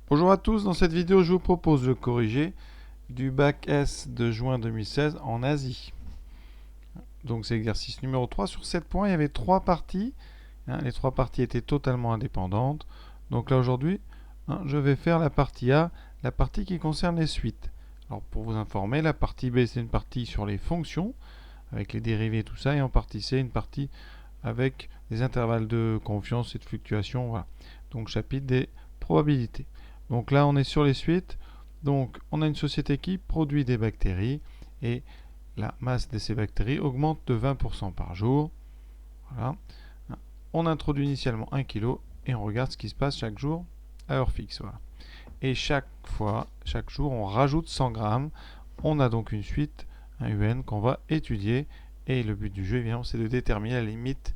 Bonjour à tous, dans cette vidéo je vous propose de corriger du bac S de juin 2016 en Asie. Donc c'est l'exercice numéro 3. Sur 7 points, il y avait 3 parties. Les 3 parties étaient totalement indépendantes. Donc là aujourd'hui, je vais faire la partie A, la partie qui concerne les suites. Alors pour vous informer, la partie B c'est une partie sur les fonctions, avec les dérivés et tout ça, et en partie C une partie avec des intervalles de confiance et de fluctuation. Voilà. Donc chapitre des probabilités. Donc là on est sur les suites. Donc on a une société qui produit des bactéries et la masse de ces bactéries augmente de 20% par jour. Voilà. On introduit initialement 1 kg et on regarde ce qui se passe chaque jour à heure fixe. Voilà. Et chaque fois, chaque jour, on rajoute 100 grammes. On a donc une suite, un UN qu'on va étudier. Et le but du jeu, évidemment, c'est de déterminer la limite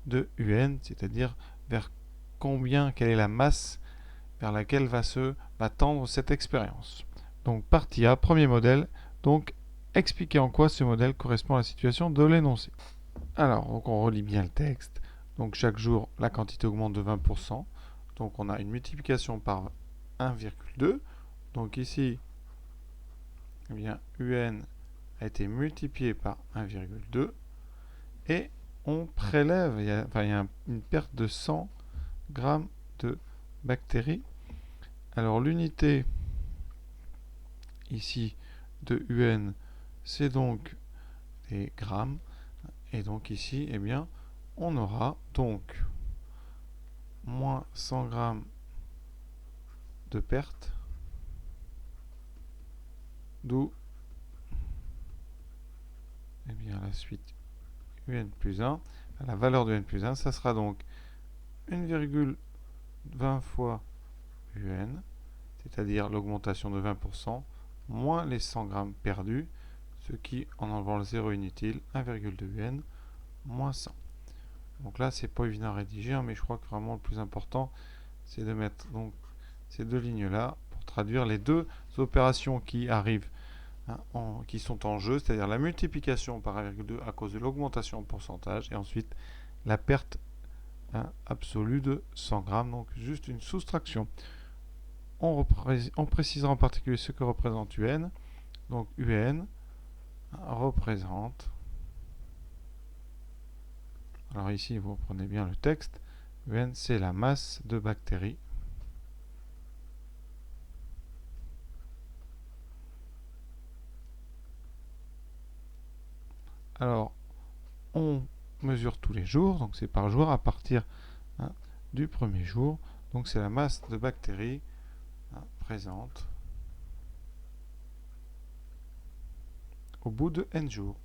de UN, c'est-à-dire vers combien, quelle est la masse vers laquelle va tendre cette expérience. Donc partie A, premier modèle. Donc expliquer en quoi ce modèle correspond à la situation de l'énoncé. Alors, donc on relit bien le texte. Donc chaque jour, la quantité augmente de 20%. Donc on a une multiplication par 1,2. Donc ici, eh bien, UN a été multiplié par 1,2. Et on prélève, il y a une perte de 100 grammes de bactéries. Alors l'unité ici de UN, c'est donc les grammes. Et donc ici, eh bien, on aura donc moins 100 grammes de perte, d'où eh bien, la suite UN plus 1. La valeur de UN plus 1, ça sera donc 1,20 fois UN, c'est-à-dire l'augmentation de 20%, moins les 100 grammes perdus, ce qui, en enlevant le 0 inutile, 1,2 UN, moins 100. Donc là, c'est pas évident à rédiger, mais je crois que vraiment le plus important, c'est de mettre donc ces deux lignes-là pour traduire les deux opérations qui arrivent, qui sont en jeu, c'est-à-dire la multiplication par 1,2 à cause de l'augmentation en pourcentage, et ensuite la perte absolue de 100 grammes, donc juste une soustraction. On précisera en particulier ce que représente UN. Donc UN représente, alors ici vous prenez bien le texte, UN c'est la masse de bactéries. Alors on mesure tous les jours, donc c'est par jour à partir du premier jour. Donc c'est la masse de bactéries présente au bout de n jours.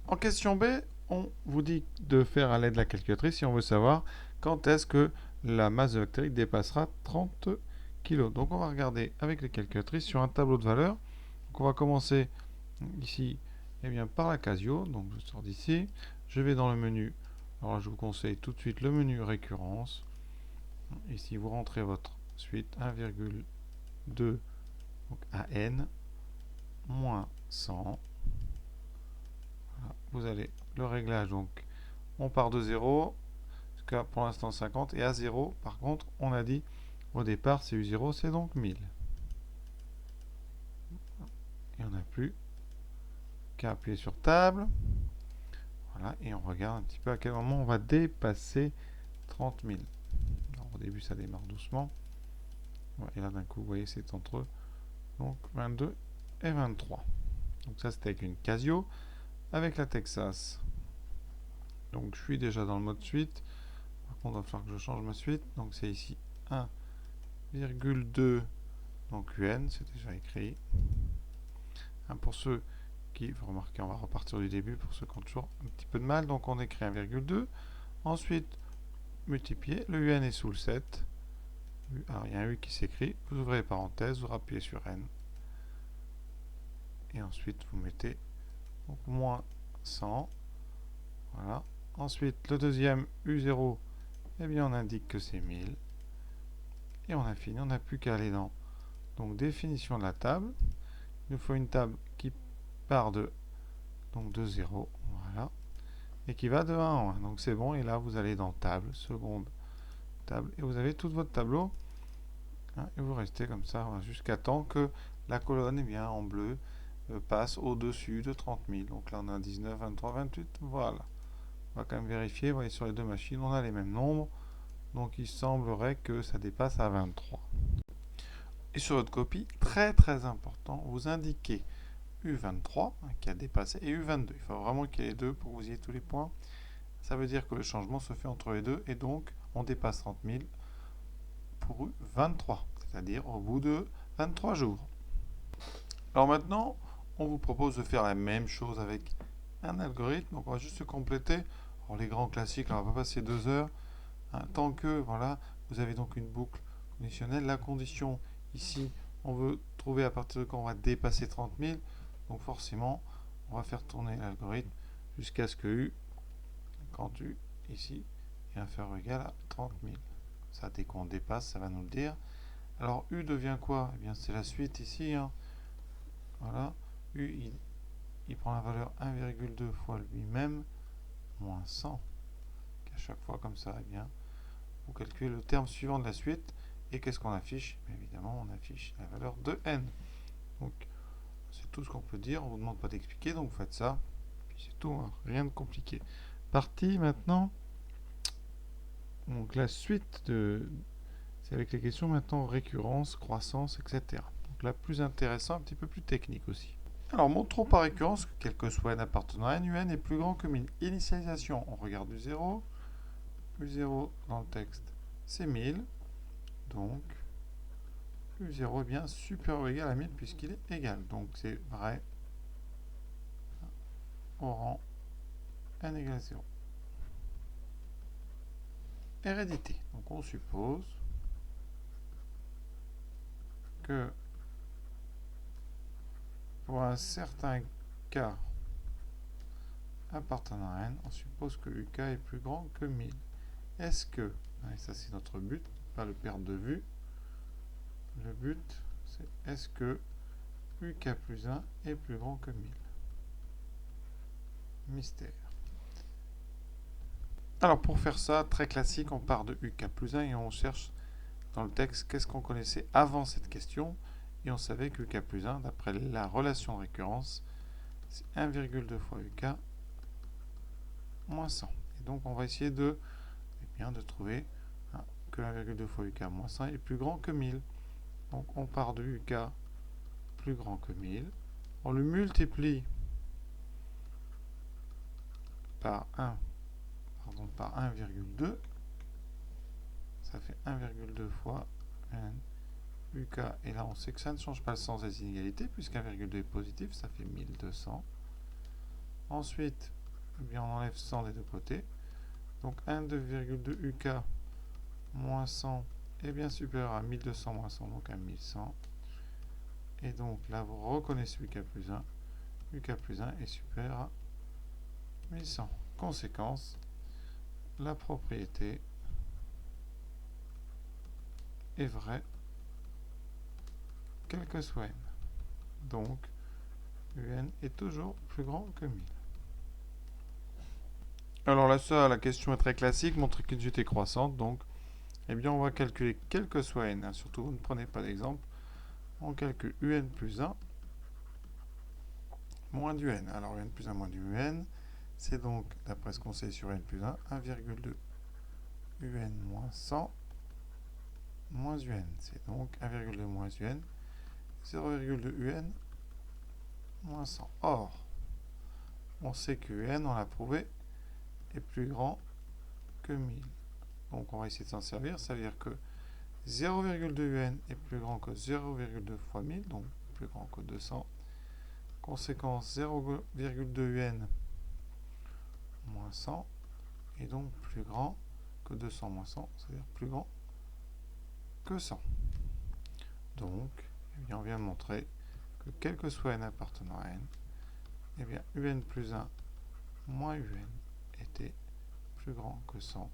En question B, on vous dit de faire à l'aide de la calculatrice si on veut savoir quand est-ce que la masse de bactéries dépassera 30 kg. Donc on va regarder avec les calculatrices sur un tableau de valeurs. Donc on va commencer ici par la Casio. Donc je sors d'ici. Je vais dans le menu. Alors je vous conseille tout de suite le menu récurrence. Ici vous rentrez votre suite 1,2 à n moins 100. Voilà. Vous allez le réglage, donc on part de 0 jusqu'à pour l'instant 50, et à 0 par contre on a dit au départ c'est U0, c'est donc 1000. Et on n'a plus qu'à appuyer sur table. Voilà, et on regarde un petit peu à quel moment on va dépasser 30 000. Alors, au début ça démarre doucement. Et là d'un coup vous voyez c'est entre donc 22 et 23. Donc ça c'était avec une Casio. Avec la Texas, donc je suis déjà dans le mode suite. Par contre il va falloir que je change ma suite. Donc c'est ici 1,2 donc UN, c'est déjà écrit. Pour ceux qui, vous remarquez, on va repartir du début pour ceux qui ont toujours un petit peu de mal. Donc on écrit 1,2. Ensuite, multiplier. Le UN est sous le 7. Alors il y a un U qui s'écrit. Vous ouvrez les parenthèses, vous rappuyez sur N. Et ensuite vous mettez donc moins 100. Voilà. Ensuite, le deuxième U0, eh bien on indique que c'est 1000. Et on a fini, on n'a plus qu'à aller dans donc définition de la table. Il nous faut une table qui part de 0. Voilà. et qui va de 1 en 1. Donc c'est bon, et là vous allez dans table, seconde, table, et vous avez tout votre tableau, hein, et vous restez comme ça jusqu'à temps que la colonne, eh bien, en bleu passe au-dessus de 30 000. Donc là on a 19, 23, 28, voilà. On va quand même vérifier, vous voyez sur les deux machines on a les mêmes nombres, donc il semblerait que ça dépasse à 23. Et sur votre copie, très très important, vous indiquez U23 qui a dépassé et U22. Il faut vraiment qu'il y ait les deux pour que vous ayez tous les points. Ça veut dire que le changement se fait entre les deux et donc on dépasse 30 000 pour U23, c'est-à-dire au bout de 23 jours. Alors maintenant, on vous propose de faire la même chose avec un algorithme. Donc on va juste se compléter. Alors les grands classiques, là, on va pas passer 2 heures. Hein, tant que voilà, vous avez donc une boucle conditionnelle. La condition ici, on veut trouver à partir de quand on va dépasser 30 000. Donc forcément, on va faire tourner l'algorithme jusqu'à ce que U, quand U ici est inférieur ou égal à 30 000. Ça, dès qu'on dépasse, ça va nous le dire. Alors U devient quoi? Eh bien, c'est la suite ici. Hein. Voilà. U, il prend la valeur 1,2 fois lui-même, moins 100. À chaque fois comme ça, eh bien, vous calculez le terme suivant de la suite. Et qu'est-ce qu'on affiche? Évidemment, on affiche la valeur de n. Donc, c'est tout ce qu'on peut dire. On ne vous demande pas d'expliquer, donc vous faites ça. Puis c'est tout, hein. Rien de compliqué. Partie maintenant. Donc la suite c'est avec les questions maintenant récurrence, croissance, etc. Donc la plus intéressante, un petit peu plus technique aussi. Alors montrons par récurrence que quel que soit n appartenant à n, un est plus grand que 1000. Initialisation, on regarde du 0. U0 dans le texte, c'est 1000. Donc U0 est bien supérieur ou égal à 1000 puisqu'il est égal. Donc c'est vrai au rang n égale 0. Hérédité. Donc on suppose que pour un certain k appartenant à n, on suppose que UK est plus grand que 1000. Est-ce que, et ça c'est notre but, pas le perdre de vue, le but c'est est-ce que UK plus 1 est plus grand que 1000? Mystère. Alors pour faire ça, très classique, on part de UK plus 1 et on cherche dans le texte qu'est-ce qu'on connaissait avant cette question. Et on savait que UK plus 1, d'après la relation de récurrence, c'est 1,2 fois UK moins 100. Et donc on va essayer de, de trouver que 1,2 fois UK moins 100 est plus grand que 1000. Donc on part de UK plus grand que 1000. On le multiplie par 1, par 1,2. Ça fait 1,2 fois n UK. Et là on sait que ça ne change pas le sens des inégalités puisque 1,2 est positif, ça fait 1200. Ensuite, eh bien, on enlève 100 des deux côtés. Donc 1,2 UK moins 100 est bien supérieur à 1200 moins 100, donc à 1100. Et donc là, vous reconnaissez UK plus 1. UK plus 1 est supérieur à 1100. Conséquence, la propriété est vraie, quel que soit n. Donc, un est toujours plus grand que 1000. Alors là, ça, la question est très classique, montrer qu'une suite est croissante, donc, eh bien, on va calculer quel que soit n, hein, surtout, vous ne prenez pas d'exemple, on calcule un plus 1 moins du n. Alors, un plus 1 moins du n, c'est donc, d'après ce qu'on sait sur n plus 1, 1,2 un moins 100 moins un. C'est donc 1,2 moins un, 0,2 un moins 100. Or, on sait que un, on l'a prouvé, est plus grand que 1000. Donc on va essayer de s'en servir. Ça veut dire que 0,2 un est plus grand que 0,2 fois 1000, donc plus grand que 200. Conséquence, 0,2 un moins 100 est donc plus grand que 200 moins 100, c'est-à-dire plus grand que 100. Donc, eh bien, on vient de montrer que quel que soit n appartenant à n, eh bien, un plus 1 moins un était plus grand que 100,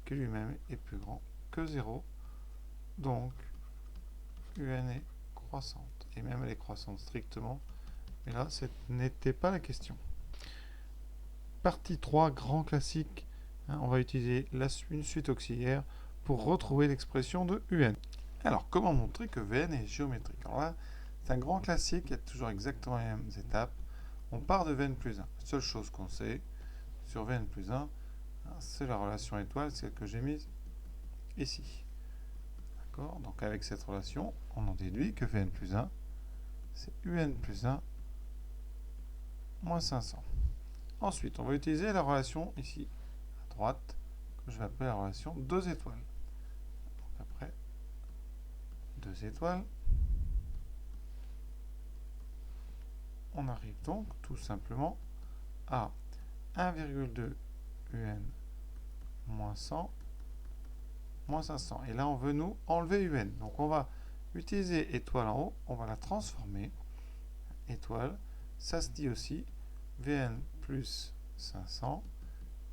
qui lui-même est plus grand que 0. Donc, un est croissante. Et même elle est croissante strictement. Mais là, ce n'était pas la question. partie 3, grand classique. Hein, on va utiliser une suite auxiliaire pour retrouver l'expression de UN. Alors, comment montrer que Vn est géométrique? Alors là, c'est un grand classique, il y a toujours exactement les mêmes étapes. On part de Vn plus 1. La seule chose qu'on sait sur Vn plus 1, c'est la relation étoile, celle que j'ai mise ici. D'accord? Donc avec cette relation, on en déduit que Vn plus 1, c'est Un plus 1 moins 500. Ensuite, on va utiliser la relation ici, à droite, que je vais appeler la relation 2 étoiles. Donc après, 2 étoiles. On arrive donc tout simplement à 1,2 UN moins 100 moins 500. Et là, on veut nous enlever UN. Donc, on va utiliser étoile en haut. On va la transformer. Étoile. Ça se dit aussi Vn plus 500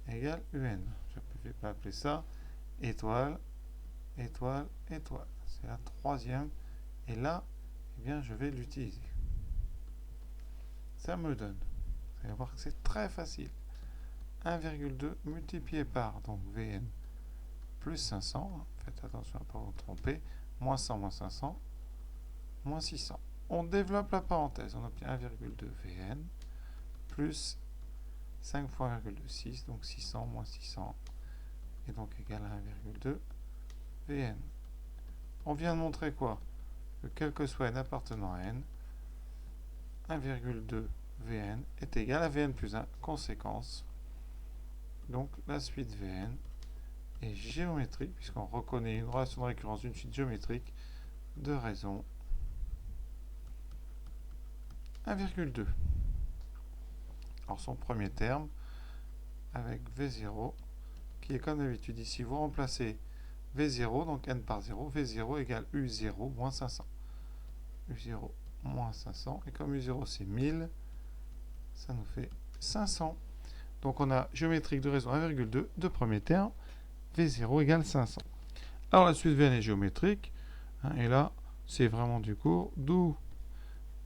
égale UN. Je ne vais pas appeler ça étoile, étoile, étoile. C'est la troisième. Et là, eh bien, je vais l'utiliser. Ça me donne, vous allez voir que c'est très facile, 1,2 multiplié par donc Vn plus 500, faites attention à ne pas vous tromper, moins 100 moins 500, moins 600. On développe la parenthèse, on obtient 1,2 Vn plus 5 fois 1,2, 6, donc 600 moins 600, et donc égal à 1,2 Vn. On vient de montrer quoi? Que quel que soit n appartenant à n, 1,2 Vn est égal à Vn plus 1, conséquence. Donc la suite Vn est géométrique, puisqu'on reconnaît une relation de récurrence d'une suite géométrique de raison 1,2. Alors son premier terme, avec V0, qui est comme d'habitude ici, vous remplacez V0, donc n par 0, V0 égale U0 moins 500. U0 moins 500, et comme U0 c'est 1000, ça nous fait 500. Donc on a géométrique de raison 1,2 de premier terme, V0 égale 500. Alors la suite Vn est géométrique, hein, et là c'est vraiment du cours, d'où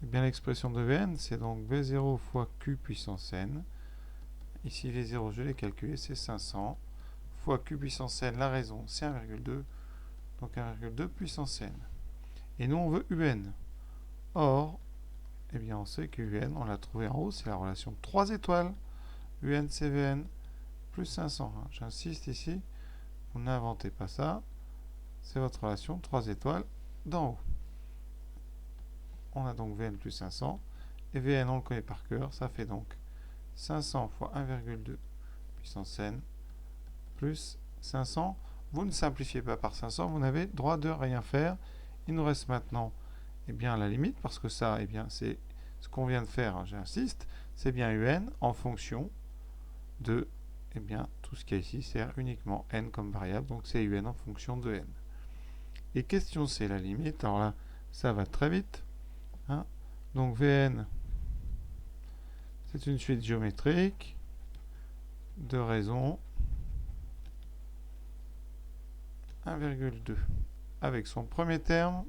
eh bien l'expression de Vn, c'est donc V0 fois Q puissance n. Ici V0 je l'ai calculé, c'est 500, fois Q puissance n, la raison c'est 1,2, donc 1,2 puissance n. Et nous on veut Un. Or, eh bien on sait que UN, on l'a trouvé en haut, c'est la relation 3 étoiles. UN c'est Vn plus 500. Hein. J'insiste ici, vous n'inventez pas ça. C'est votre relation 3 étoiles d'en haut. On a donc Vn plus 500. Et Vn, on le connaît par cœur, ça fait donc 500 fois 1,2 puissance n plus 500. Vous ne simplifiez pas par 500, vous n'avez droit de rien faire. Il nous reste maintenant eh bien, la limite, parce que ça, eh bien, c'est ce qu'on vient de faire, hein, j'insiste, c'est bien UN en fonction de eh bien, tout ce qu'il y a ici, c'est uniquement n comme variable, donc c'est UN en fonction de n. Et question C, la limite, alors là, ça va très vite. Hein. Donc Vn, c'est une suite géométrique de raison 1,2 avec son premier terme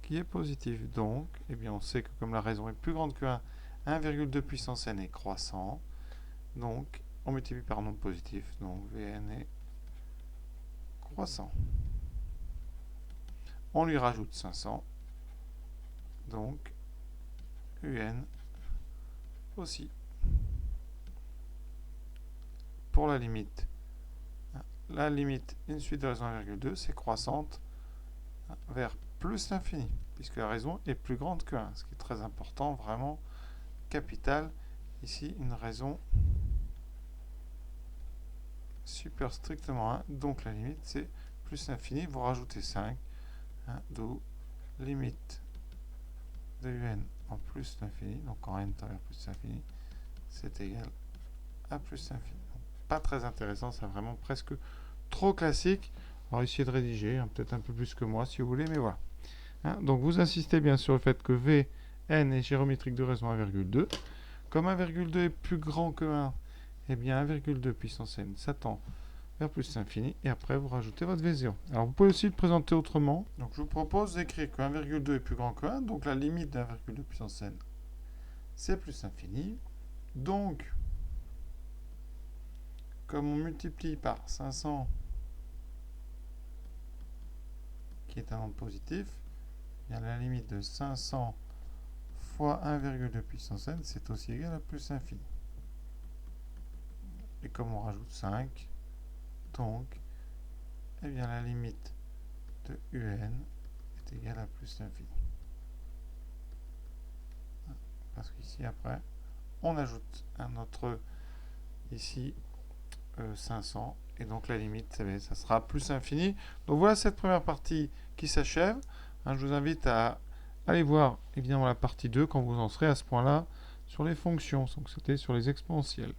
qui est positif. Donc, eh bien, on sait que comme la raison est plus grande que 1, 1,2 puissance n est croissant. Donc, on multiplie par un nombre positif. Donc, Vn est croissant. On lui rajoute 500. Donc, Un aussi. Pour la limite, une suite de raison 1,2, c'est croissante vers plus l'infini, puisque la raison est plus grande que 1, ce qui est très important, vraiment capital. Ici, une raison super strictement 1, donc la limite c'est plus l'infini, vous rajoutez 5, hein, d'où limite de Un en plus l'infini, donc en n tend vers plus l'infini, c'est égal à plus l'infini. Pas très intéressant, c'est vraiment presque trop classique. Alors essayez de rédiger, hein, peut-être un peu plus que moi si vous voulez, mais voilà. Hein, donc vous insistez bien sur le fait que Vn est géométrique de raison 1,2. Comme 1,2 est plus grand que 1, eh bien 1,2 puissance n, ça tend vers plus l'infini, et après vous rajoutez votre V0. Alors vous pouvez aussi le présenter autrement. Donc je vous propose d'écrire que 1,2 est plus grand que 1, donc la limite de 1,2 puissance n, c'est plus l'infini. Donc, comme on multiplie par 500, qui est un nombre positif, bien la limite de 500 fois 1,2 puissance n, c'est aussi égal à plus infini. Et comme on rajoute 5, donc, eh bien la limite de un est égale à plus l'infini. Parce qu'ici, après, on ajoute un autre, ici, 500. Et donc la limite, ça sera plus infini. Donc voilà cette première partie qui s'achève. Je vous invite à aller voir, évidemment, la partie 2 quand vous en serez à ce point-là sur les fonctions. Donc c'était sur les exponentielles.